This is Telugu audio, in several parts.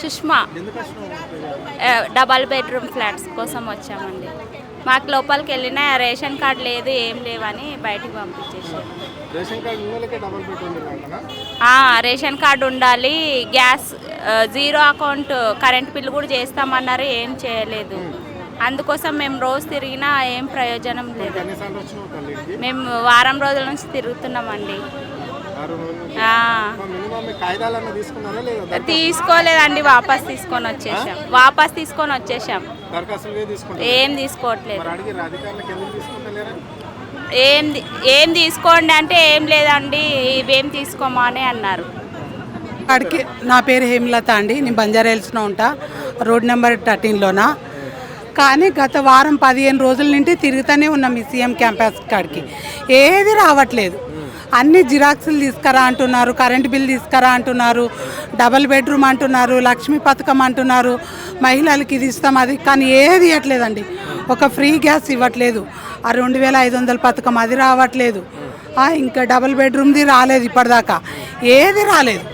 సుష్మా. డబల్ బెడ్రూమ్ ఫ్లాట్స్ కోసం వచ్చామండి. మాకు లోపలికి వెళ్ళినా రేషన్ కార్డు లేదు, ఏం లేవని బయటికి పంపించేసారు. రేషన్ కార్డు ఉండాలి, gas zero account current bill కూడా చేస్తామన్నారు, ఏం చేయలేదు. అందుకోసం మేము రోజు తిరిగినా ఏం ప్రయోజనం లేదు. మేము వారం రోజుల నుంచి తిరుగుతున్నామండి. తీసుకోలేదండి, వాపస్ తీసుకొని వచ్చేసాం. ఏం తీసుకోవట్లేదు. ఏం తీసుకోండి అంటే ఏం లేదండి, ఇవేం తీసుకోమా అని అన్నారు. అక్కడికి నా పేరు హేమలత అండి, నేను బంజారాహిల్స్లో ఉంటా, రోడ్ నెంబర్ 13లోనా. కానీ గత వారం 15 రోజుల నుండి తిరుగుతూనే ఉన్నాం ఈ సీఎం క్యాంపస్ కాడికి. ఏది రావట్లేదు. అన్ని జిరాక్సులు తీసుకురా అంటున్నారు, కరెంట్ బిల్ తీసుకురా అంటున్నారు, డబల్ బెడ్రూమ్ అంటున్నారు, లక్ష్మీ పథకం అంటున్నారు, మహిళలకి ఇది ఇస్తాం అది, కానీ ఏది ఇవ్వట్లేదండి. ఒక ఫ్రీ గ్యాస్ ఇవ్వట్లేదు, ఆ 2500 పథకం అది రావట్లేదు, ఇంకా డబల్ బెడ్రూమ్ది రాలేదు ఇప్పటిదాకా, ఏది రాలేదు.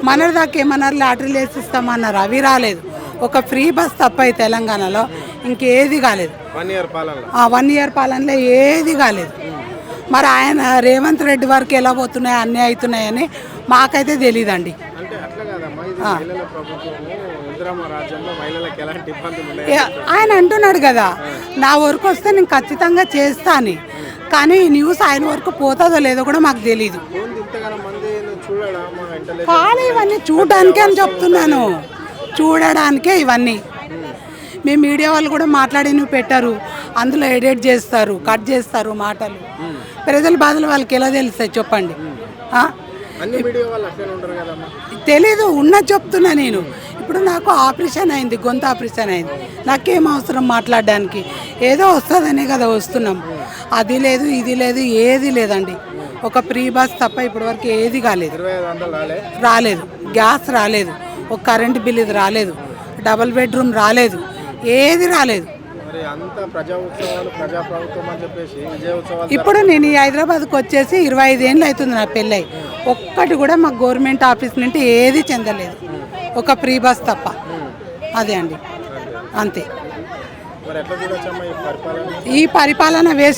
మన దాకా ఏమన్నారు, లాటరీలు వేసి ఇస్తామన్నారు, అవి రాలేదు. ఒక ఫ్రీ బస్ తప్ప ఈ తెలంగాణలో ఇంకేది కాలేదు. 1 ఇయర్ పాలనలో ఏది కాలేదు. మరి ఆయన రేవంత్ రెడ్డి వరకు ఎలా పోతున్నాయి, అన్నీ అవుతున్నాయని మాకైతే తెలియదండి. ఆయన అంటున్నాడు కదా, నా వరకు వస్తే నేను ఖచ్చితంగా చేస్తా అని, కానీ న్యూస్ ఆయన వరకు పోతుందో లేదో కూడా మాకు తెలీదు. కానీ ఇవన్నీ చూడడానికే అని చెప్తున్నాను, చూడడానికే ఇవన్నీ. మేము మీడియా వాళ్ళు కూడా మాట్లాడి నువ్వు పెట్టారు, అందులో ఎడిట్ చేస్తారు, కట్ చేస్తారు మాటలు. ప్రజల బాధలు వాళ్ళకి ఎలా తెలుస్తాయి చెప్పండి? తెలీదు, ఉన్నది చెప్తున్నా నేను. ఇప్పుడు నాకు ఆపరేషన్ అయింది, గొంతు ఆపరేషన్ అయింది, నాకేం అవసరం మాట్లాడడానికి? ఏదో వస్తుందనే కదా వస్తున్నాం. అది లేదు, ఇది లేదు, ఏది లేదండి. ఒక ఫ్రీ బస్ తప్ప ఇప్పటివరకు ఏది కాలేదు. రాలేదు, గ్యాస్ రాలేదు, ఒక కరెంట్ బిల్ ఇది రాలేదు, డబల్ బెడ్రూమ్ రాలేదు, ఏది రాలేదు. ఇప్పుడు నేను ఈ హైదరాబాద్కి వచ్చేసి 25 ఏళ్ళు అవుతుంది నా పెళ్ళై. ఒక్కటి కూడా మాకు గవర్నమెంట్ ఆఫీస్ నుండి ఏది చెందలేదు, ఒక ఫ్రీ బస్ తప్ప. అదే అండి, అంతే. ఈ పరిపాలన వేస్ట్.